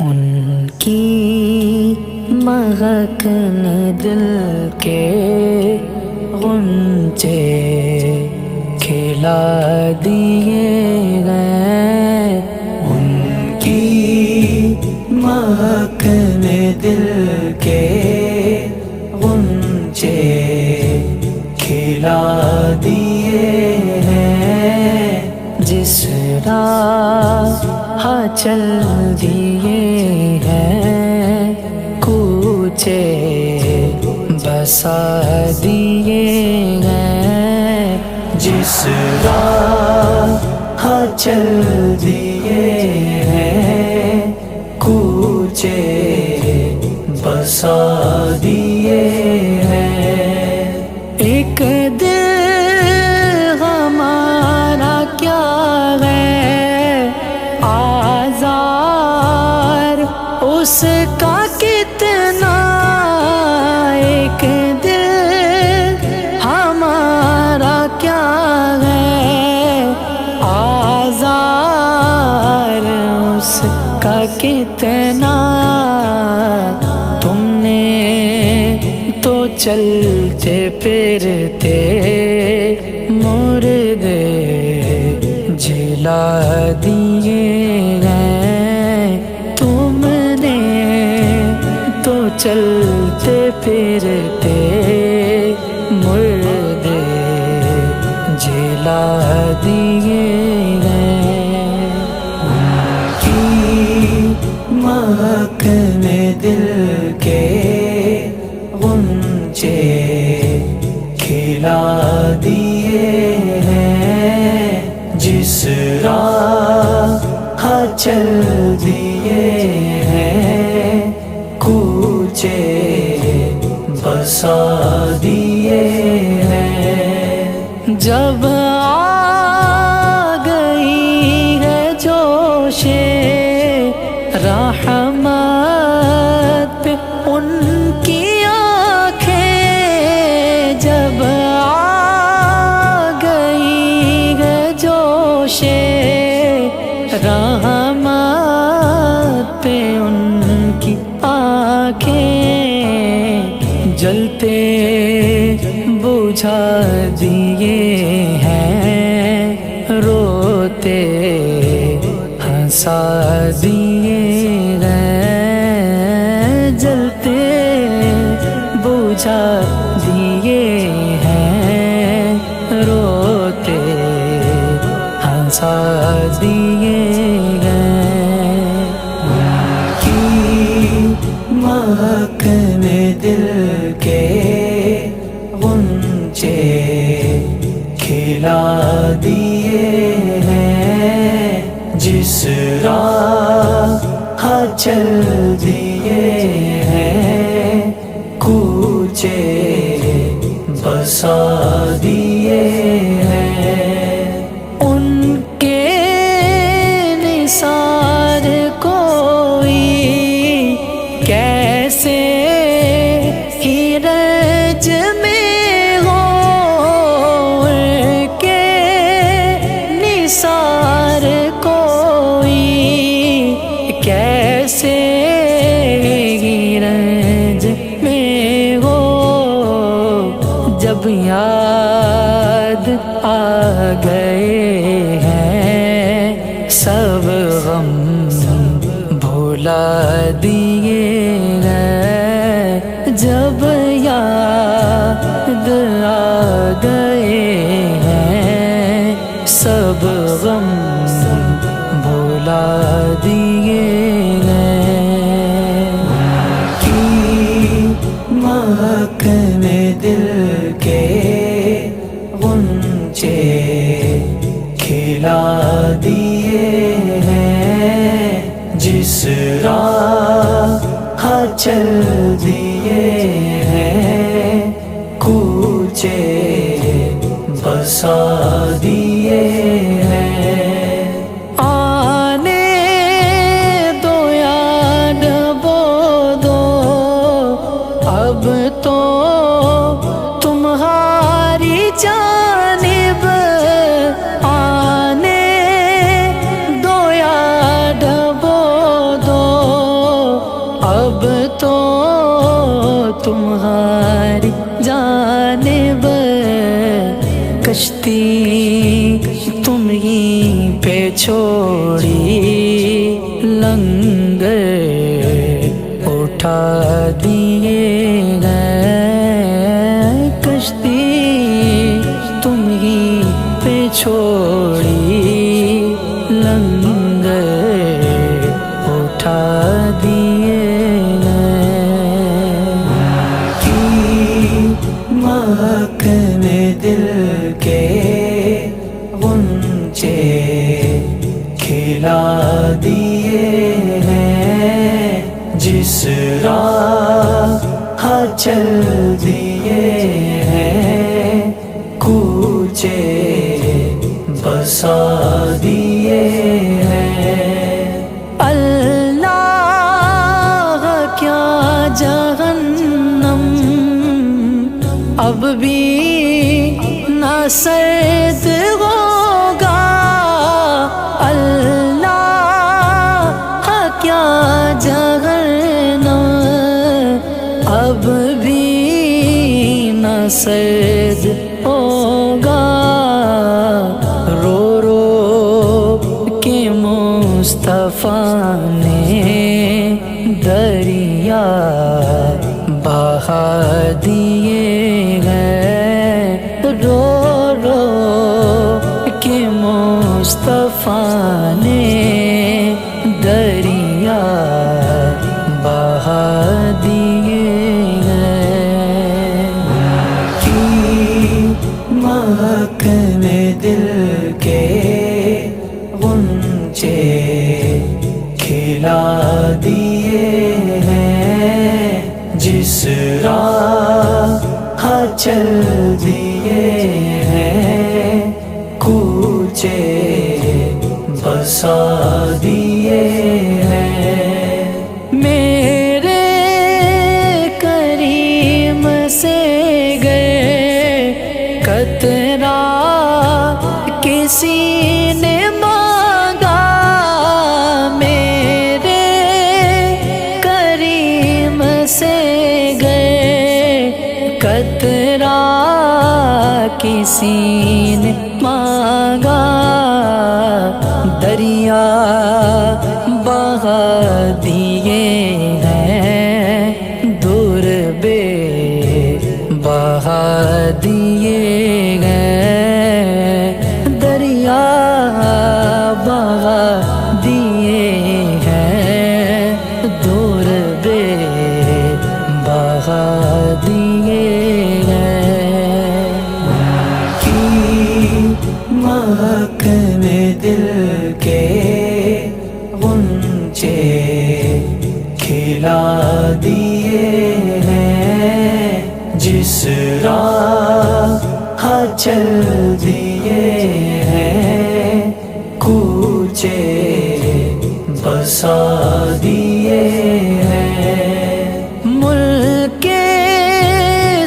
ان کی مہک نے دل کے غنچے کھلا دیے گئے، ان کی مہک نے دل کے غنچے کھلا دیے ہیں، جس راہ چل دیے ہیں کوچے بسا دیے ہیں، جس راہ چل دیے ہیں کوچے بسا دیے ہیں۔ ایک دل ہمارا کیا ہے آزار، اس کا کتنا، ایک دل ہمارا کیا ہے آزار، اس کا کتنا، تم نے تو چلتے پھرتے مردے جلا دیے ہیں، تم نے تو چلتے پھرتے مردے جلا دیے ہیں۔ ان کی مہک نے دل کے غنچے کھلا دیے ہیں، جس راہ چل دیے ہیں کوچے بسا دیے ہیں۔ جب آ گئی ہے جوش رحمت پہ ان کی آنکھیں، جب آ گئی ہے جوش رحمت پہ ان کی آنکھیں، جلتے بجھا دیے ہیں، روتے ہنسا دیے ہیں، جلتے بجھا دیے ہیں، روتے ہنسا دیے ہیں۔ ان کی مہک نے دل کے غنچے کھلا دیے ہیں، جس راہ چل دیے ہیں کوچے بسا دیے ہیں۔ ان کے نثار کوئی کیسے ہی رنج میں ہو، ان کے نثار کوئی کیسے ہی رنج میں ہو، جب یاد آ گئے ہیں سب غم بھولا دیے ہیں، جب یاد آ گئے ہیں سب غم بھولا دیے ہیں۔ ان کی مہک نے دل کے غنچے کھلا دیے ہیں، جس راہ چل دیے ہیں کوچے بسا دیے ہیں۔ آنے دو یاد وہ دو، اب تو تمہاری جانب کشتی تم ہی پہ چھوڑی، لنگر اٹھا دیے گئے، کشتی تم ہی پہ چھوڑی، لنگر اٹھا دیے گئے، کی مہک میں دل کے غنچے کھلا دیے ہیں، جس راہ چل دیے ہیں، کوچے بسا دیے ہیں۔ اللہ کیا جہنم اب بھی نہ سرد ہوگا، اللہ کیا جہنم اب بھی نہ سرد ہوگا، رو رو کے مصطفیٰ نے دریا بہا دیے ہیں، رو رو کے مصطفیٰ نے دریا بہا دیے ہیں، کی مہک میں دل کے غنچے کھلا دیے ہیں، جس راہ چل دیے ہیں، کوچے بسا دیے ہیں، میرے کریم سے گئے قطرہ کسی نے مانگا، میرے کریم سے گئے قطرہ کسی نے مانگا، دریا بہا دیے ہیں، دور بے بہا دیے گئے، دریا بہا دیے ہیں، دور بے بہا دیے گئے، کی مہک میں دل کے غنچے کھلا دیے ہیں، جس راہ چل دیے ہیں، کوچے بسا دیے ہیں، ملک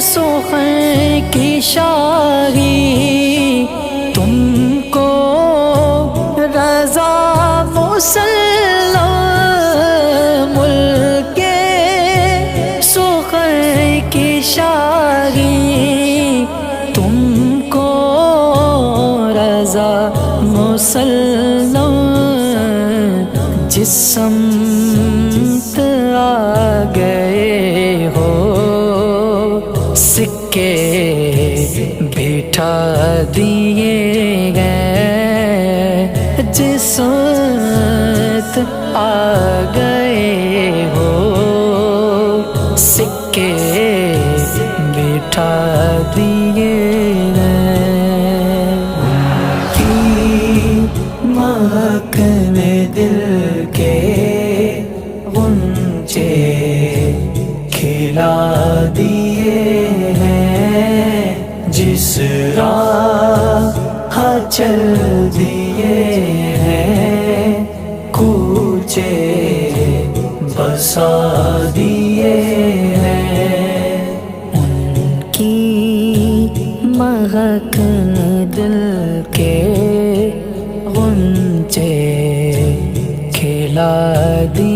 سخن کی شاہی تم کو رضا مسلم، ملک سخن کی شاہی تم کو رضا مسلم، جس سمت آ گئے ہو سکے بٹھا دیے گئے، جس سمت آ گئے ہو سکے بٹھا دیے گئے، کی مہک میں دل کے غنچے کھلا دیے ہیں، جس راہ چل دیے ہیں، کوچے بسا دیے ہیں، ان کی مہک دل کے غنچے کھلا دی